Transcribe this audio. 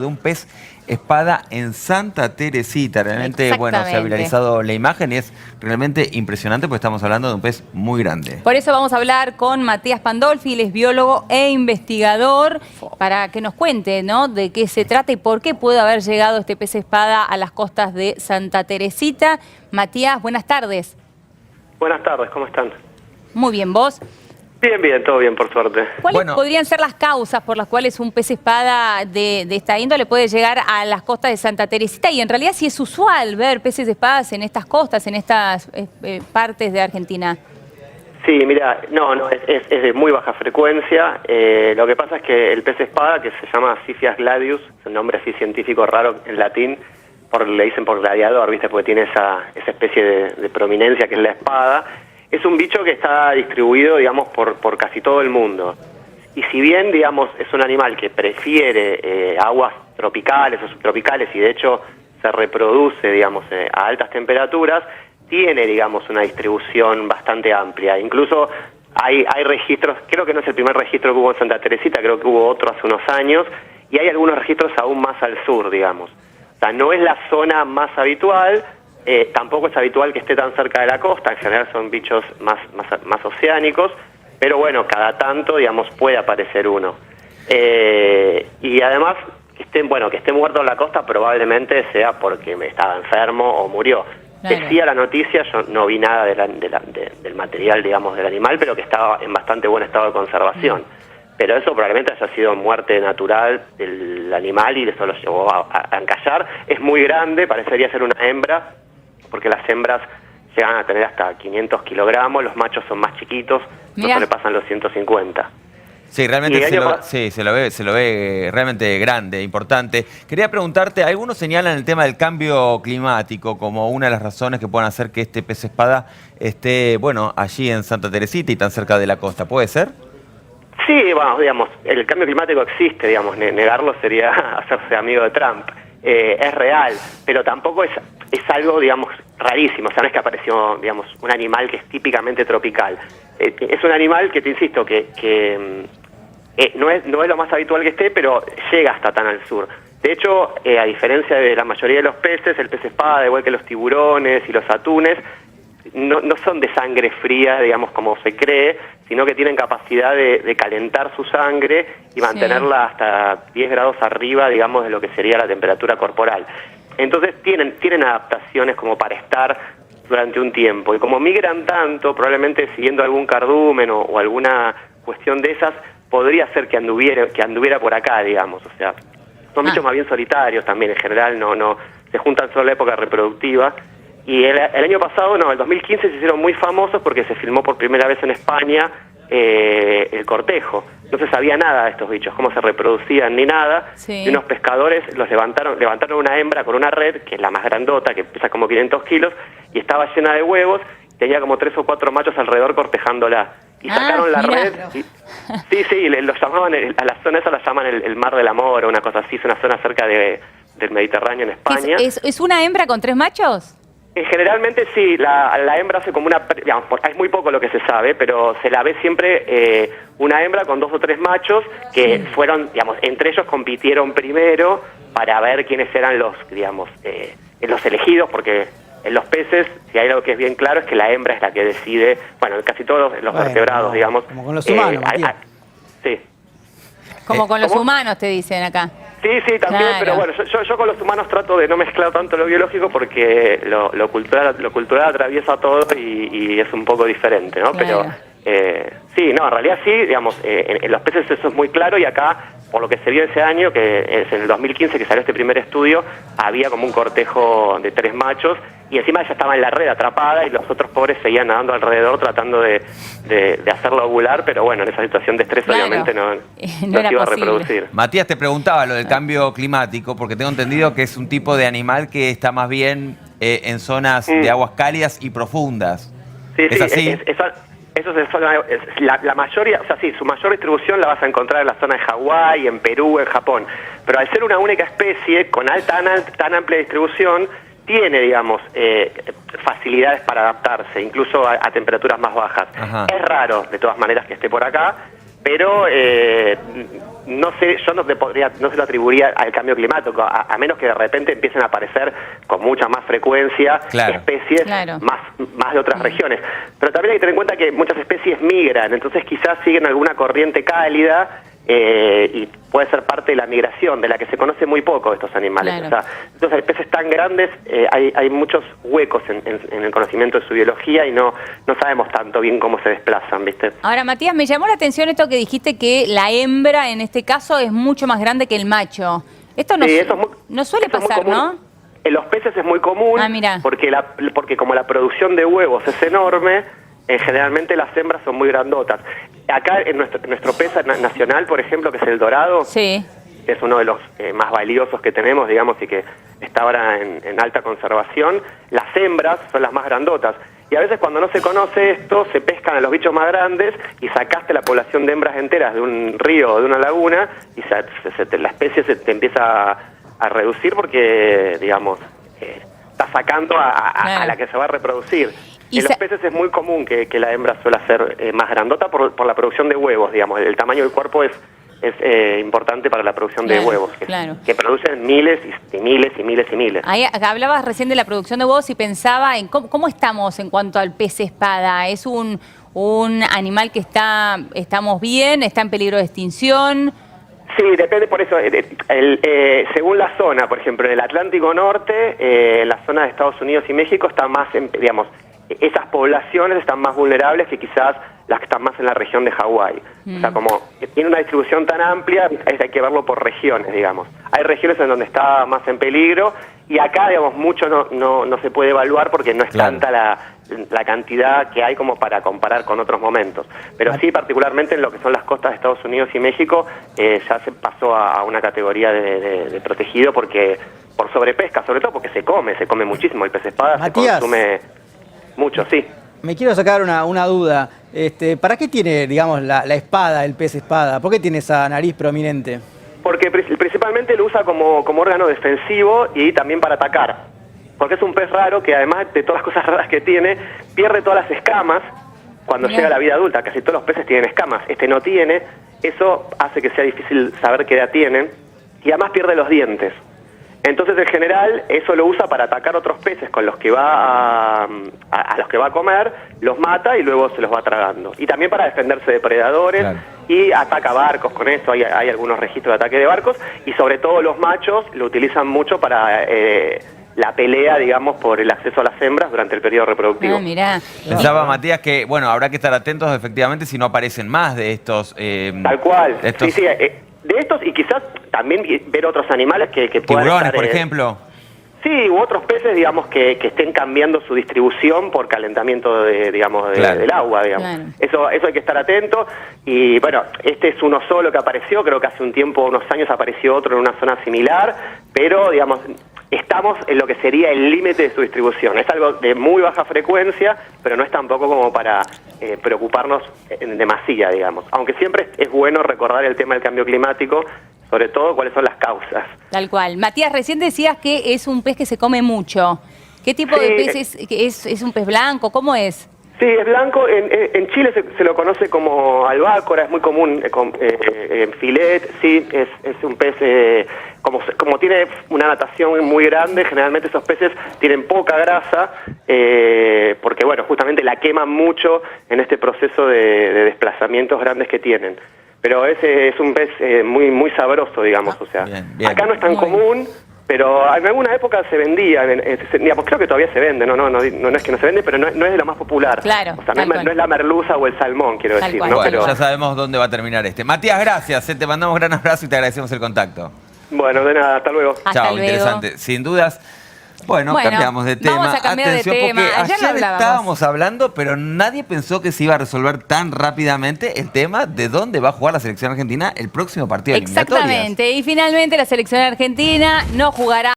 de un pez espada en Santa Teresita. Realmente, bueno, se ha viralizado la imagen y es realmente impresionante porque estamos hablando de un pez muy grande. Por eso vamos a hablar con Matías Pandolfi, él es biólogo e investigador, para que nos cuente, ¿no?, de qué se trata y por qué puede haber llegado este pez espada a las costas de Santa Teresita. Matías, buenas tardes. Buenas tardes, ¿cómo están? Muy bien, ¿vos? Bien, bien, todo bien, por suerte. ¿Cuáles podrían ser las causas por las cuales un pez espada de esta índole puede llegar a las costas de Santa Teresita? Y en realidad, si es usual ver peces espadas en estas costas, en estas partes de Argentina. Sí, mira, no, es de muy baja frecuencia. Lo que pasa es que el pez espada, que se llama Siphias gladius, es un nombre así científico raro en latín, le dicen por gladiador, ¿viste? Porque tiene esa especie de prominencia que es la espada. Es un bicho que está distribuido, digamos, por casi todo el mundo. Y si bien, digamos, es un animal que prefiere aguas tropicales o subtropicales y de hecho se reproduce, digamos, a altas temperaturas, tiene, digamos, una distribución bastante amplia. Incluso hay registros, creo que no es el primer registro que hubo en Santa Teresita, creo que hubo otro hace unos años, y hay algunos registros aún más al sur, digamos. O sea, no es la zona más habitual. Tampoco es habitual que esté tan cerca de la costa, en general son bichos más oceánicos, pero bueno, cada tanto, digamos, puede aparecer uno. Y además, que esté muerto en la costa probablemente sea porque estaba enfermo o murió. Claro. Decía la noticia, yo no vi nada del material, digamos, del animal, pero que estaba en bastante buen estado de conservación. Pero eso probablemente haya sido muerte natural del animal y eso lo llevó a encallar. Es muy grande, parecería ser una hembra, porque las hembras llegan a tener hasta 500 kilogramos, los machos son más chiquitos, no se le pasan los 150. Sí, realmente se lo ve realmente grande, importante. Quería preguntarte, algunos señalan el tema del cambio climático como una de las razones que pueden hacer que este pez espada esté, bueno, allí en Santa Teresita y tan cerca de la costa. ¿Puede ser? Sí, bueno, digamos, el cambio climático existe, digamos, negarlo sería hacerse amigo de Trump. Es real, pero tampoco es algo, digamos, rarísimo. O sea, no es que apareció, digamos, un animal que es típicamente tropical. Es un animal que, te insisto, que no es lo más habitual que esté, pero llega hasta tan al sur. De hecho, a diferencia de la mayoría de los peces, el pez espada, igual que los tiburones y los atunes, no son de sangre fría, digamos, como se cree, sino que tienen capacidad de calentar su sangre y mantenerla hasta 10 grados arriba, digamos, de lo que sería la temperatura corporal. Entonces tienen adaptaciones como para estar durante un tiempo. Y como migran tanto, probablemente siguiendo algún cardumen o alguna cuestión de esas, podría ser que anduviera por acá, digamos. O sea, son bichos más bien solitarios también, en general no se juntan solo en la época reproductiva. Y el año pasado, el 2015 se hicieron muy famosos porque se filmó por primera vez en España el cortejo. No se sabía nada de estos bichos, cómo se reproducían ni nada. Sí. Y unos pescadores levantaron una hembra con una red, que es la más grandota, que pesa como 500 kilos, y estaba llena de huevos, tenía como 3 o 4 machos alrededor cortejándola. Y sacaron la red. Sí, lo llamaban, a la zona esa la llaman el Mar del Amor o una cosa así, es una zona cerca del Mediterráneo en España. ¿Es una hembra con 3 machos? Generalmente sí, la hembra hace como digamos, es muy poco lo que se sabe, pero se la ve siempre una hembra con 2 o 3 machos que fueron, digamos, entre ellos compitieron primero para ver quiénes eran los, digamos, los elegidos, porque en los peces, si hay algo que es bien claro, es que la hembra es la que decide, bueno, en casi todos los vertebrados, digamos. Como con los humanos, sí. Como con los humanos, te dicen acá. Sí, también, claro. Pero bueno, yo con los humanos trato de no mezclar tanto lo biológico porque lo cultural atraviesa todo y es un poco diferente, ¿no? Claro. Pero en realidad sí, digamos, en los peces eso es muy claro y acá, por lo que se vio ese año, que es en el 2015 que salió este primer estudio, había como un cortejo de 3 machos y encima ella estaba en la red atrapada y los otros pobres seguían nadando alrededor tratando de hacerlo ovular, pero bueno, en esa situación de estrés obviamente no se iba a reproducir. Matías, te preguntaba lo del cambio climático, porque tengo entendido que es un tipo de animal que está más bien en zonas de aguas cálidas y profundas. Sí, ¿Es así? Eso es la mayoría, o sea, sí, su mayor distribución la vas a encontrar en la zona de Hawái, en Perú, en Japón. Pero al ser una única especie con tan amplia distribución, tiene, digamos, facilidades para adaptarse, incluso a temperaturas más bajas. Ajá. Es raro, de todas maneras, que esté por acá, pero no sé, yo no se lo atribuiría al cambio climático, a menos que de repente empiecen a aparecer con mucha más frecuencia especies más de otras regiones. Pero también hay que tener en cuenta que muchas especies migran, entonces quizás siguen alguna corriente cálida y puede ser parte de la migración, de la que se conoce muy poco de estos animales. O sea, entonces hay peces tan grandes, hay muchos huecos en el conocimiento de su biología y no sabemos tanto bien cómo se desplazan, ¿viste? Ahora, Matías, me llamó la atención esto que dijiste, que la hembra en este caso es mucho más grande que el macho. Esto no suele pasar, ¿no? En los peces es muy común, porque como la producción de huevos es enorme, generalmente las hembras son muy grandotas. Acá en nuestro pez nacional, por ejemplo, que es el dorado, que es uno de los más valiosos que tenemos, digamos, y que está ahora en alta conservación, las hembras son las más grandotas. Y a veces cuando no se conoce esto, se pescan a los bichos más grandes y sacaste la población de hembras enteras de un río o de una laguna y la especie se te empieza a reducir porque, digamos, está sacando a la que se va a reproducir. En los peces es muy común que la hembra suele ser más grandota por la producción de huevos, digamos. El tamaño del cuerpo es importante para la producción de huevos, que producen miles y miles y miles y miles. Ahí hablabas recién de la producción de huevos y pensaba en cómo estamos en cuanto al pez espada. ¿Es un animal que estamos bien, está en peligro de extinción? Sí, depende por eso. Según la zona, por ejemplo, en el Atlántico Norte, en la zona de Estados Unidos y México, está más, digamos, esas poblaciones están más vulnerables que quizás las que están más en la región de Hawái. O sea, como tiene una distribución tan amplia, hay que verlo por regiones, digamos. Hay regiones en donde está más en peligro y acá, digamos, mucho no se puede evaluar porque no es tanta la cantidad que hay como para comparar con otros momentos. Pero sí, particularmente en lo que son las costas de Estados Unidos y México, ya se pasó a una categoría de protegido por sobrepesca, sobre todo porque se come muchísimo. El pez espada Matías, se consume mucho, sí. Me quiero sacar una duda. ¿Para qué tiene, digamos, la espada, el pez espada? ¿Por qué tiene esa nariz prominente? Porque principalmente lo usa como órgano defensivo y también para atacar. Porque es un pez raro que, además de todas las cosas raras que tiene, pierde todas las escamas cuando llega a la vida adulta. Casi todos los peces tienen escamas. Este no tiene. Eso hace que sea difícil saber qué edad tienen. Y además pierde los dientes. Entonces, en general, eso lo usa para atacar otros peces con los que va a los que va a comer, los mata y luego se los va tragando. Y también para defenderse de predadores y ataca barcos con eso. Hay algunos registros de ataque de barcos y sobre todo los machos lo utilizan mucho para la pelea, digamos, por el acceso a las hembras durante el periodo reproductivo. Mirá. Pensaba, Matías, que, bueno, habrá que estar atentos efectivamente si no aparecen más de estos... Tal cual. Sí, de estos y quizás también ver otros animales que puedan tiburones, estar, por ejemplo. Sí, u otros peces, digamos, que estén cambiando su distribución por calentamiento del agua, digamos. Eso hay que estar atento. Y bueno, este es uno solo que apareció, creo que hace unos años apareció otro en una zona similar, pero digamos, estamos en lo que sería el límite de su distribución. Es algo de muy baja frecuencia, pero no es tampoco como para preocuparnos en demasía, digamos. Aunque siempre es bueno recordar el tema del cambio climático, sobre todo cuáles son las causas. Tal cual. Matías, recién decías que es un pez que se come mucho. ¿Qué tipo de pez es? ¿Es un pez blanco? ¿Cómo es? Sí, es blanco. En Chile se lo conoce como albácora, es muy común en filet. Sí, es un pez, como tiene una natación muy grande, generalmente esos peces tienen poca grasa, porque bueno, justamente la queman mucho en este proceso de desplazamientos grandes que tienen. Pero ese es un pez muy sabroso, digamos. O sea, bien. Acá no es tan común, pero en alguna época se vendía, digamos, creo que todavía se vende, no es que no se vende, pero no es de lo más popular. Claro. O sea, no es la merluza o el salmón, quiero decir. Bueno, pero ya sabemos dónde va a terminar este. Matías, gracias, te mandamos un gran abrazo y te agradecemos el contacto. Bueno, de nada, hasta luego. Chao, interesante. Sin dudas. Bueno, cambiamos de tema. Vamos a cambiar Atención, de tema. Porque ayer estábamos hablando, pero nadie pensó que se iba a resolver tan rápidamente el tema de dónde va a jugar la selección argentina el próximo partido de eliminatorias. Exactamente. Y finalmente la selección argentina no jugará